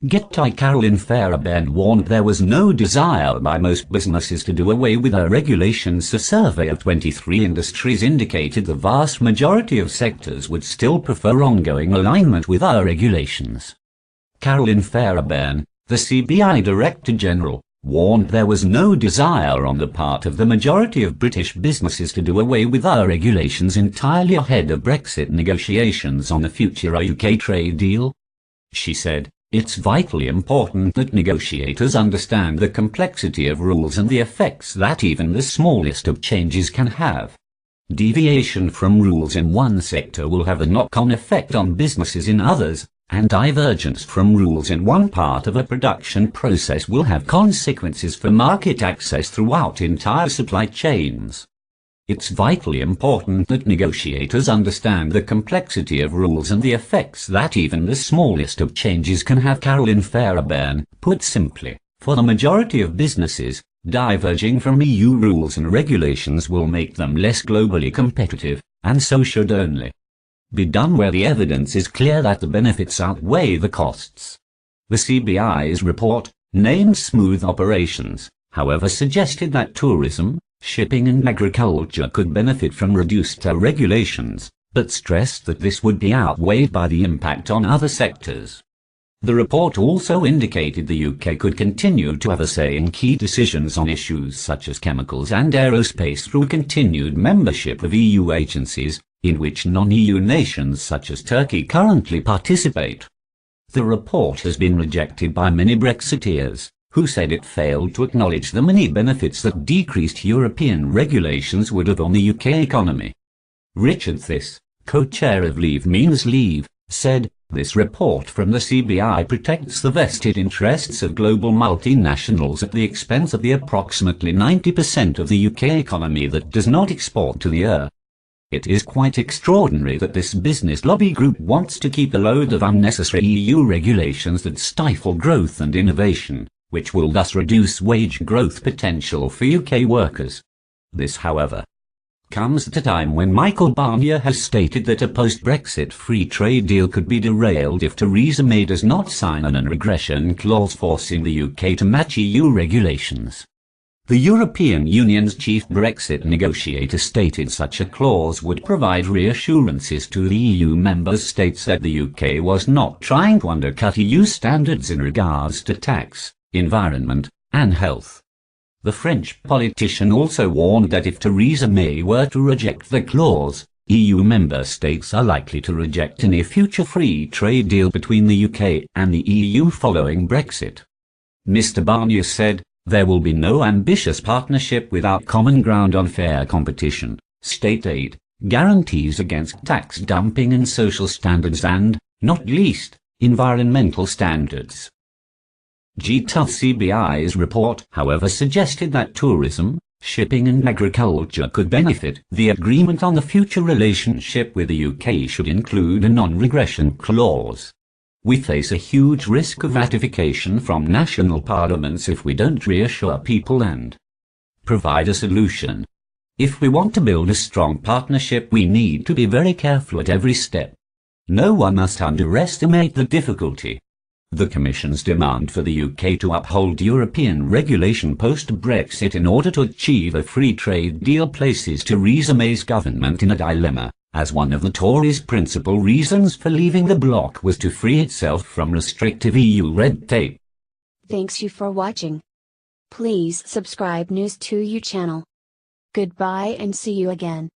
Guy Carolyn Fairbairn warned there was no desire by most businesses to do away with her regulations. A survey of 23 industries indicated the vast majority of sectors would still prefer ongoing alignment with our regulations. Carolyn Fairbairn, the CBI Director General, warned there was no desire on the part of the majority of British businesses to do away with our regulations entirely ahead of Brexit negotiations on a future UK trade deal. She said, "It's vitally important that negotiators understand the complexity of rules and the effects that even the smallest of changes can have. Deviation from rules in one sector will have a knock-on effect on businesses in others, and divergence from rules in one part of a production process will have consequences for market access throughout entire supply chains. It's vitally important that negotiators understand the complexity of rules and the effects that even the smallest of changes can have." Carolyn Fairbairn put simply, for the majority of businesses, diverging from EU rules and regulations will make them less globally competitive, and so should only be done where the evidence is clear that the benefits outweigh the costs. The CBI's report named smooth operations, however, suggested that tourism, shipping and agriculture could benefit from reduced regulations, but stressed that this would be outweighed by the impact on other sectors. The report also indicated the UK could continue to have a say in key decisions on issues such as chemicals and aerospace through continued membership of EU agencies, in which non-EU nations such as Turkey currently participate. The report has been rejected by many Brexiteers, who said it failed to acknowledge the many benefits that decreased European regulations would have on the UK economy. Richard Thiss, co-chair of Leave Means Leave, said, "This report from the CBI protects the vested interests of global multinationals at the expense of the approximately 90% of the UK economy that does not export to the EU. It is quite extraordinary that this business lobby group wants to keep a load of unnecessary EU regulations that stifle growth and innovation, which will thus reduce wage growth potential for UK workers." This, however, comes at a time when Michael Barnier has stated that a post-Brexit free trade deal could be derailed if Theresa May does not sign a non-regression clause forcing the UK to match EU regulations. The European Union's chief Brexit negotiator stated such a clause would provide reassurances to the EU member states that the UK was not trying to undercut EU standards in regards to tax, environment, and health. The French politician also warned that if Theresa May were to reject the clause, EU member states are likely to reject any future free trade deal between the UK and the EU following Brexit. Mr. Barnier said, "There will be no ambitious partnership without common ground on fair competition, state aid, guarantees against tax dumping and social standards and, not least, environmental standards." CBI's report, however, suggested that tourism, shipping and agriculture could benefit. The agreement on the future relationship with the UK should include a non-regression clause. "We face a huge risk of ratification from national parliaments if we don't reassure people and provide a solution. If we want to build a strong partnership, we need to be very careful at every step. No one must underestimate the difficulty." The Commission's demand for the UK to uphold European regulation post-Brexit in order to achieve a free trade deal places Theresa May's government in a dilemma, as one of the Tories' principal reasons for leaving the bloc was to free itself from restrictive EU red tape. Thanks you for watching. Please subscribe News to You channel. Goodbye and see you again.